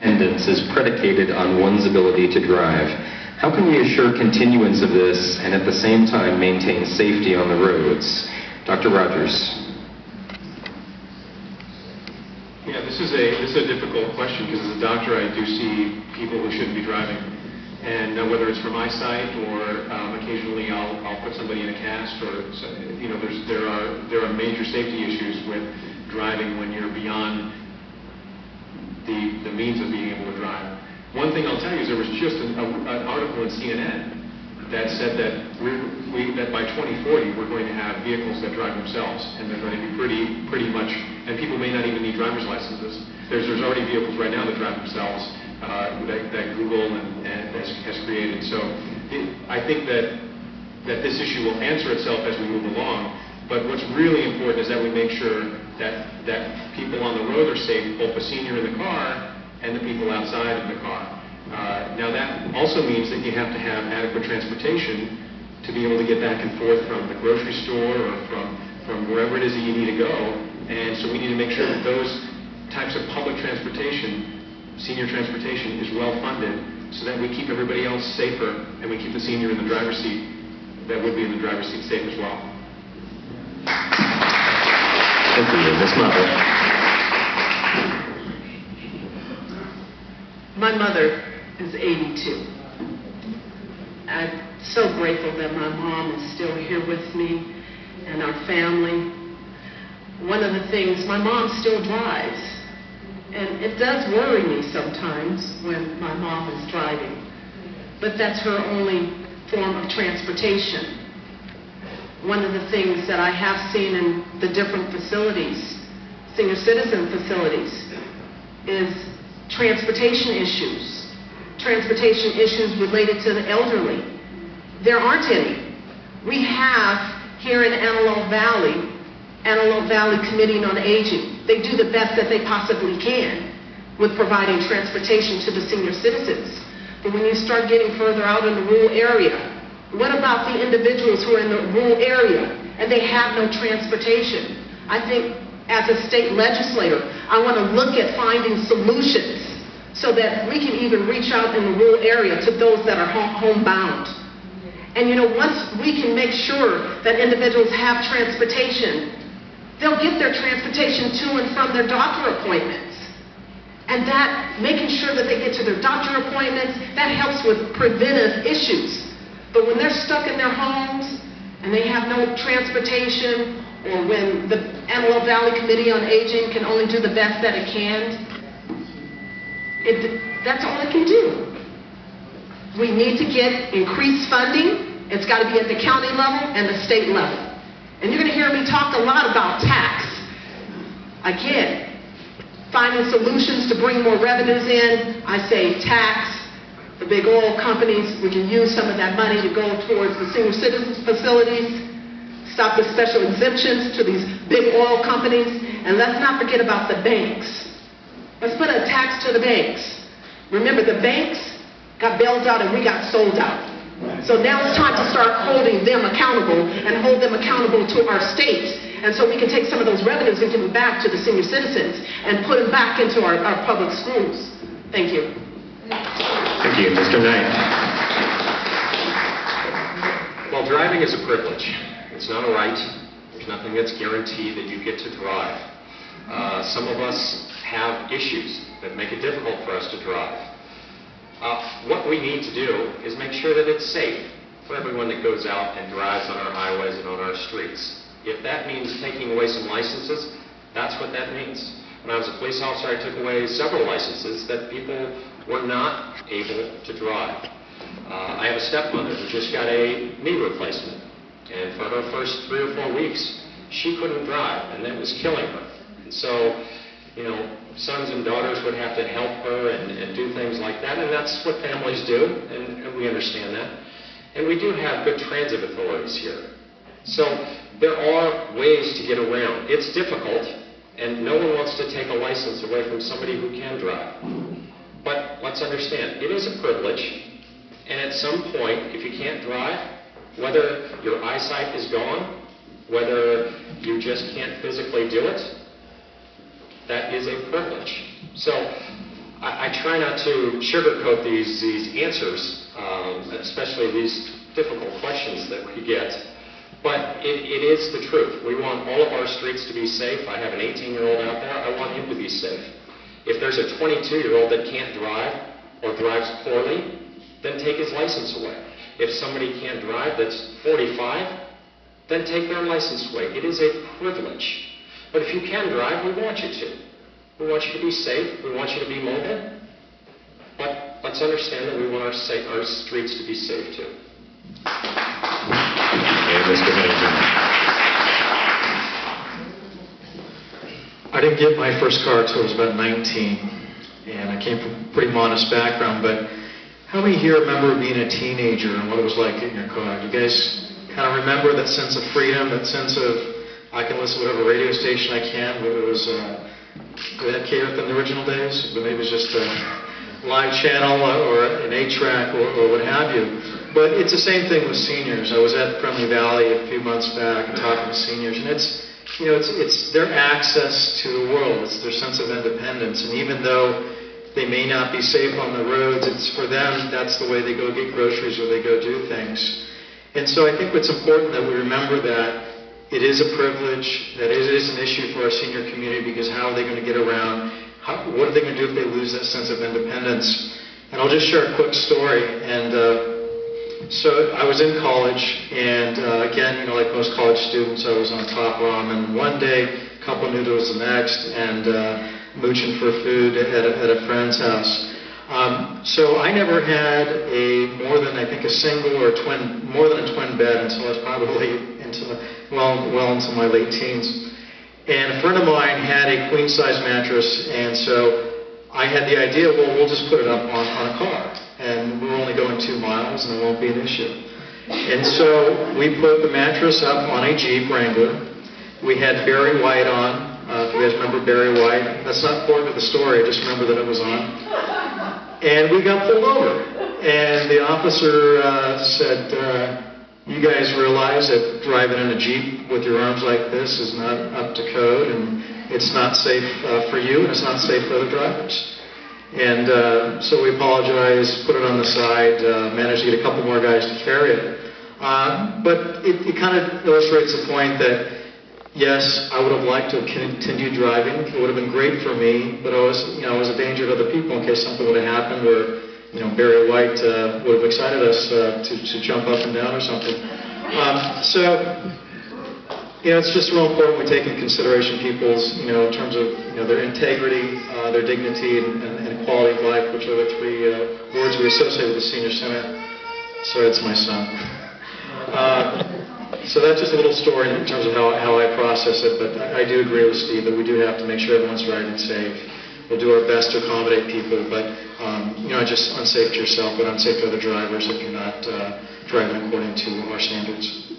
Attendance is predicated on one's ability to drive. How can we assure continuance of this and at the same time maintain safety on the roads? Dr. Rogers. Yeah, this is a difficult question because as a doctor I do see people who shouldn't be driving. And whether it's from eyesight or occasionally I'll put somebody in a cast, or there are major safety issues with driving when you're beyond the means of being able to drive. One thing I'll tell you is there was just an article in CNN that said that that by 2040 we're going to have vehicles that drive themselves, and they're going to be pretty much, and people may not even need driver's licenses. There's already vehicles right now that drive themselves that Google has created. So I think that this issue will answer itself as we move along. But what's really important is that we make sure that people on the road are safe, both the senior in the car and the people outside of the car. Now that also means that you have to have adequate transportation to be able to get back and forth from the grocery store or from wherever it is that you need to go. And so we need to make sure that those types of public transportation, senior transportation, is well funded so that we keep everybody else safer and we keep the senior in the driver's seat that would be in the driver's seat safe as well. Thank you. Ms. Mother. My mother is 82. I'm so grateful that my mom is still here with me and our family. One of the things, my mom still drives, and it does worry me sometimes when my mom is driving, but that's her only form of transportation. One of the things that I have seen in the different facilities, senior citizen facilities, is transportation issues related to the elderly. There aren't any. We have here in Antelope Valley Committee on Aging. They do the best that they possibly can with providing transportation to the senior citizens. But when you start getting further out in the rural area, what about the individuals who are in the rural area and they have no transportation? I think as a state legislator, I want to look at finding solutions so that we can even reach out in the rural area to those that are homebound. And once we can make sure that individuals have transportation, they'll get their transportation to and from their doctor appointments. And that, making sure that they get to their doctor appointments, that helps with preventive issues. But when they're stuck in their homes and they have no transportation, or when the Antelope Valley Committee on Aging can only do the best that it can, that's all it can do. We need to get increased funding. It's got to be at the county level and the state level. And you're going to hear me talk a lot about tax. Again, finding solutions to bring more revenues in. I say tax. The big oil companies, we can use some of that money to go towards the senior citizens facilities, stop the special exemptions to these big oil companies, and let's not forget about the banks. Let's put a tax to the banks. Remember, the banks got bailed out and we got sold out. So now it's time to start holding them accountable and hold them accountable to our states. And so we can take some of those revenues and give them back to the senior citizens and put them back into our public schools. Thank you. Thank you. Mr. Knight. Well, driving is a privilege. It's not a right. There's nothing that's guaranteed that you get to drive. Some of us have issues that make it difficult for us to drive. What we need to do is make sure that it's safe for everyone that goes out and drives on our highways and on our streets. If that means taking away some licenses, that's what that means. When I was a police officer, I took away several licenses that people were not able to drive. I have a stepmother who just got a knee replacement, and for her first 3 or 4 weeks, she couldn't drive, and that was killing her. And so, sons and daughters would have to help her and do things like that, and that's what families do, and we understand that. And we do have good transit authorities here. So there are ways to get around. It's difficult, and no one wants to take a license away from somebody who can drive. But let's understand, it is a privilege, and at some point, if you can't drive, whether your eyesight is gone, whether you just can't physically do it, that is a privilege. So I try not to sugarcoat these answers, especially these difficult questions that we get. But it is the truth. We want all of our streets to be safe. I have an 18-year-old out there. I want him to be safe. If there's a 22-year-old that can't drive or drives poorly, then take his license away. If somebody can't drive that's 45, then take their license away. It is a privilege. But if you can drive, we want you to. We want you to be safe. We want you to be mobile. But let's understand that we want our streets to be safe too. Okay, Mr. Henningsen. I didn't get my first car until I was about 19, and I came from a pretty modest background, but how many here remember being a teenager and what it was like getting your car? Do you guys kind of remember that sense of freedom, that sense of, I can listen to whatever radio station I can, whether it was KRF in the original days, but maybe it was just a live channel or an 8-track or what have you. But it's the same thing with seniors. I was at Friendly Valley a few months back and talking to seniors, and it's their access to the world. It's their sense of independence. And even though they may not be safe on the roads, it's for them, that's the way they go get groceries or they go do things. And so I think it's important that we remember that it is a privilege, that it is an issue for our senior community, because how are they going to get around? What are they going to do if they lose that sense of independence? And I'll just share a quick story. And so I was in college, and again, like most college students, I was on top ramen one day, cup of noodles the next, and mooching for food at a friend's house. So I never had more than a twin bed until I was probably well into my late teens. And a friend of mine had a queen-size mattress, and so I had the idea, well, we'll just put it up on a car, and we're only going 2 miles, and it won't be an issue. And so we put the mattress up on a Jeep Wrangler. We had Barry White on. If you guys remember Barry White, that's not part of the story, I just remember that it was on. And we got pulled over, and the officer said, you guys realize that driving in a Jeep with your arms like this is not up to code, and it's not safe for you, and it's not safe for other drivers. And so we apologized, put it on the side, managed to get a couple more guys to carry it. But it kind of illustrates the point that, yes, I would have liked to have continued driving. It would have been great for me, but I was a danger to other people in case something would have happened, or Barry White would have excited us to jump up and down or something. It's just real important we take into consideration people's, in terms of, their integrity, their dignity, and quality of life, which are the 3 words we associate with the Senior Center. Sorry, it's my son. So that's just a little story in terms of how I process it, but I do agree with Steve that we do have to make sure everyone's driving safe. We'll do our best to accommodate people, but not just unsafe to yourself, but unsafe to other drivers if you're not driving according to our standards.